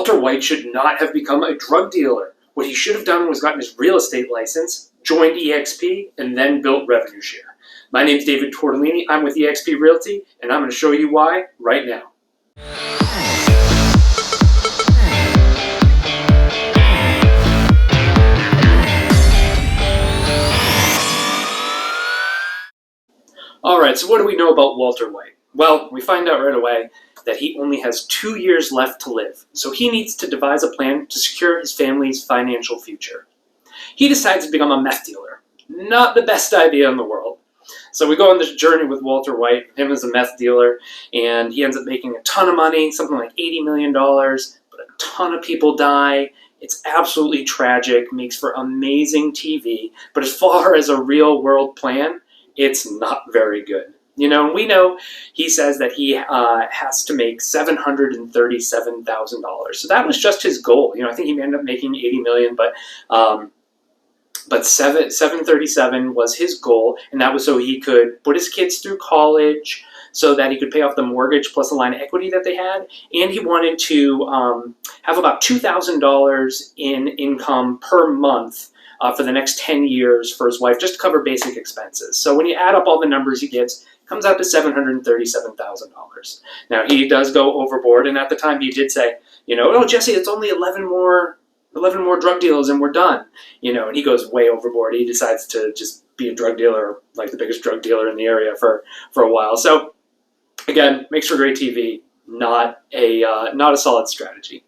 Walter White should not have become a drug dealer. What he should have done was gotten his real estate license, joined eXp, and then built revenue share. My name is David Tortellini. I'm with eXp Realty, and I'm going to show you why right now. Alright, so what do we know about Walter White? Well, we find out right away that he only has 2 years left to live, so he needs to devise a plan to secure his family's financial future. He decides to become a meth dealer. Not the best idea in the world. So we go on this journey with Walter White, him as a meth dealer, and he ends up making a ton of money, something like $80 million, but a ton of people die. It's absolutely tragic, makes for amazing TV, but as far as a real world plan, it's not very good. You know, we know he says that he has to make $737,000. So that was just his goal. You know, I think he ended up making $80 million, but 737 was his goal, and that was so he could put his kids through college, so that he could pay off the mortgage plus a line of equity that they had, and he wanted to have about $2,000 in income per month for the next 10 years for his wife, just to cover basic expenses. So when you add up all the numbers he gives, it comes out to $737,000. Now, he does go overboard, and at the time he did say, you know, oh, Jesse, it's only 11 more drug deals and we're done. You know, and he goes way overboard. He decides to just be a drug dealer, like the biggest drug dealer in the area for a while. So, again, makes for great TV, not a solid strategy.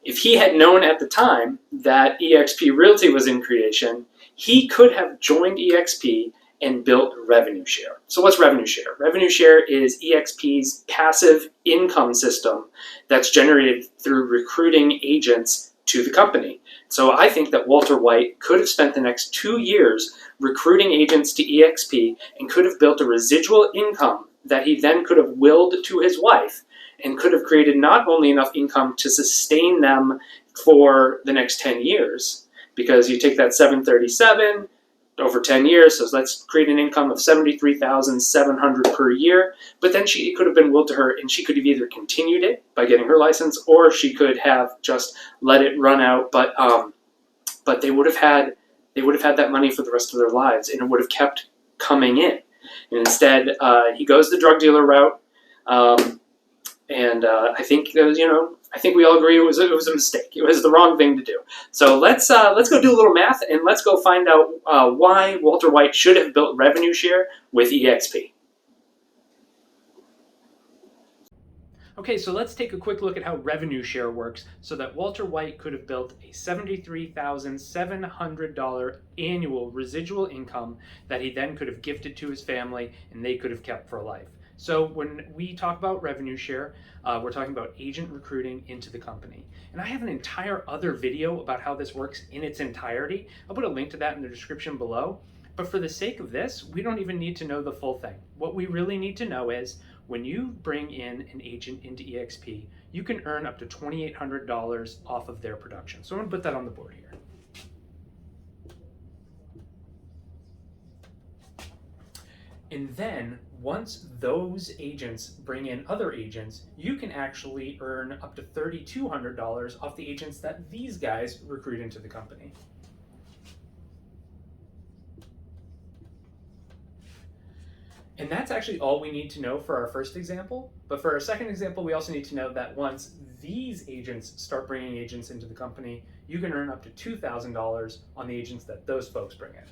If he had known at the time that eXp Realty was in creation, he could have joined eXp and built revenue share. So what's revenue share? Revenue share is eXp's passive income system that's generated through recruiting agents to the company. So I think that Walter White could have spent the next 2 years recruiting agents to eXp and could have built a residual income that he then could have willed to his wife, and could have created not only enough income to sustain them for the next 10 years, because you take that 737 over 10 years, so let's create an income of $73,700 per year, but then it could have been willed to her, and she could have either continued it by getting her license, or she could have just let it run out, but they would have had that money for the rest of their lives, and it would have kept coming in. And instead, he goes the drug dealer route, and I think I think we all agree it was a mistake. It was the wrong thing to do. So let's go do a little math, and let's go find out why Walter White should have built revenue share with eXp. Okay, so let's take a quick look at how revenue share works, so that Walter White could have built a $73,700 annual residual income that he then could have gifted to his family, and they could have kept for life. So when we talk about revenue share, we're talking about agent recruiting into the company. And I have an entire other video about how this works in its entirety. I'll put a link to that in the description below. But for the sake of this, we don't even need to know the full thing. What we really need to know is, when you bring in an agent into eXp, you can earn up to $2,800 off of their production. So I'm going to put that on the board here. And then, once those agents bring in other agents, you can actually earn up to $3,200 off the agents that these guys recruit into the company. And that's actually all we need to know for our first example. But for our second example, we also need to know that once these agents start bringing agents into the company, you can earn up to $2,000 on the agents that those folks bring in.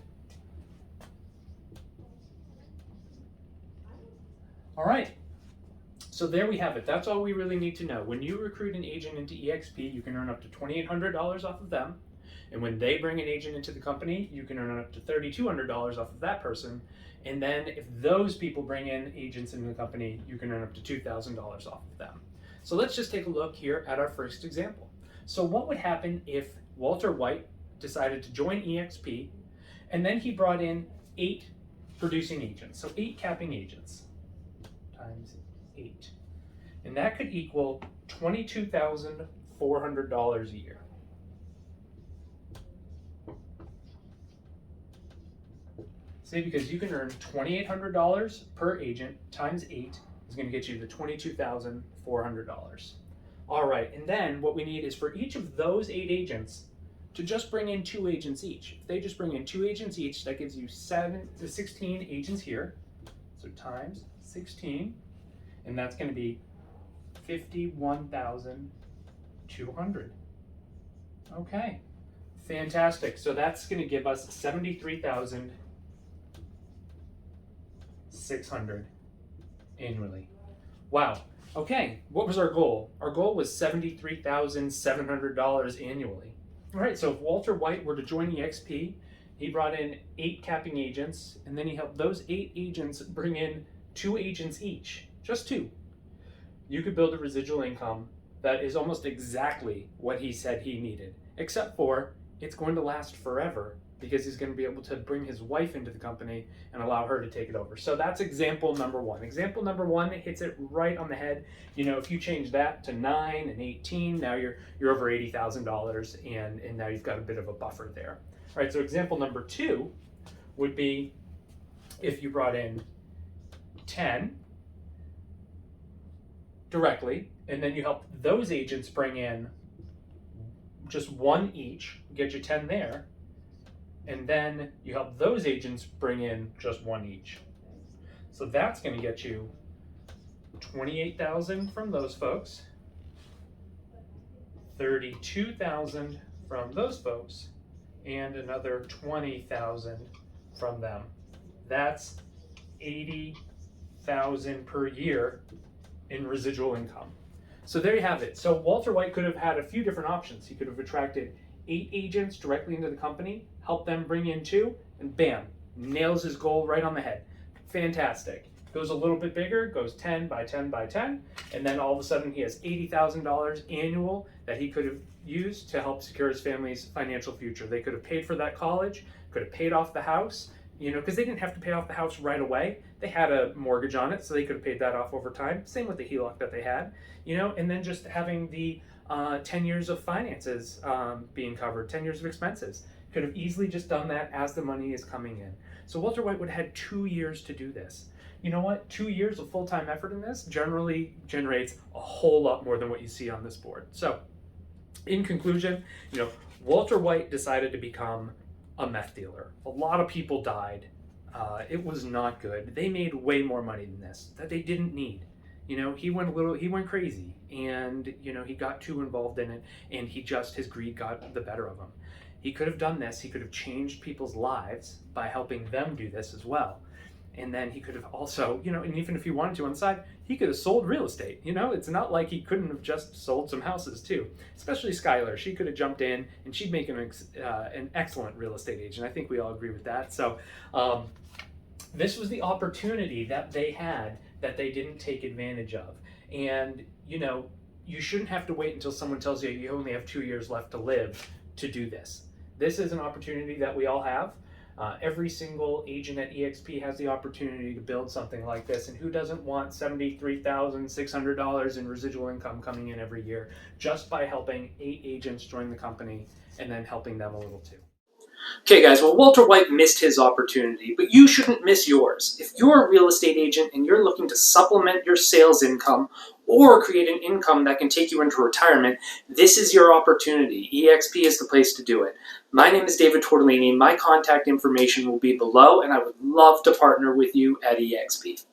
All right, so there we have it. That's all we really need to know. When you recruit an agent into eXp, you can earn up to $2,800 off of them. And when they bring an agent into the company, you can earn up to $3,200 off of that person. And then if those people bring in agents into the company, you can earn up to $2,000 off of them. So let's just take a look here at our first example. So what would happen if Walter White decided to join eXp, and then he brought in 8 producing agents, so 8 capping agents times 8. And that could equal $22,400 a year. See, because you can earn $2,800 per agent times 8 is going to get you to $22,400. All right, and then what we need is for each of those 8 agents to just bring in 2 agents each. If they just bring in 2 agents each, that gives you 16 agents here. So times 16, and that's going to be 51,200. Okay, fantastic. So that's going to give us 73,600 annually. Wow. Okay, what was our goal? Our goal was $73,700 annually. All right, so if Walter White were to join eXp, he brought in 8 capping agents, and then he helped those 8 agents bring in 2 agents each, just 2. You could build a residual income that is almost exactly what he said he needed, except for it's going to last forever because he's going to be able to bring his wife into the company and allow her to take it over. So that's example number 1. Example number 1 hits it right on the head. You know, if you change that to 9 and 18, now you're over $80,000, and now you've got a bit of a buffer there. All right, so example number 2 would be if you brought in 10 directly, and then you help those agents bring in just 1 each, get you 10 there, and then you help those agents bring in just 1 each. So that's going to get you 28,000 from those folks, 32,000 from those folks, and another 20,000 from them. That's 80,000 per year in residual income. So there you have it. So Walter White could have had a few different options. He could have attracted 8 agents directly into the company, helped them bring in 2, and bam, nails his goal right on the head. Fantastic. Goes a little bit bigger, goes 10 by 10 by 10, and then all of a sudden he has $80,000 annual that he could have used to help secure his family's financial future. They could have paid for that college, could have paid off the house, you know, because they didn't have to pay off the house right away. They had a mortgage on it, so they could have paid that off over time. Same with the HELOC that they had, you know, and then just having the 10 years of finances being covered, 10 years of expenses. Could have easily just done that as the money is coming in. So Walter White would have had 2 years to do this. You know what? 2 years of full-time effort in this generally generates a whole lot more than what you see on this board. So in conclusion, you know, Walter White decided to become a meth dealer. A lot of people died. It was not good. They made way more money than this that they didn't need. You know, he went crazy, and you know, he got too involved in it, and his greed got the better of him. He could have done this. He could have changed people's lives by helping them do this as well. And then he could have also, you know, and even if he wanted to on the side, he could have sold real estate. You know, it's not like he couldn't have just sold some houses too. Especially Skylar, she could have jumped in, and she'd make an excellent real estate agent. I think we all agree with that. So this was the opportunity that they had that they didn't take advantage of. And, you know, you shouldn't have to wait until someone tells you you only have 2 years left to live to do this. This is an opportunity that we all have. Every single agent at eXp has the opportunity to build something like this, and who doesn't want $73,600 in residual income coming in every year just by helping 8 agents join the company and then helping them a little too. Okay guys, well Walter White missed his opportunity, but you shouldn't miss yours. If you're a real estate agent and you're looking to supplement your sales income or create an income that can take you into retirement, this is your opportunity. eXp is the place to do it. My name is David Tortellini. My contact information will be below, and I would love to partner with you at eXp.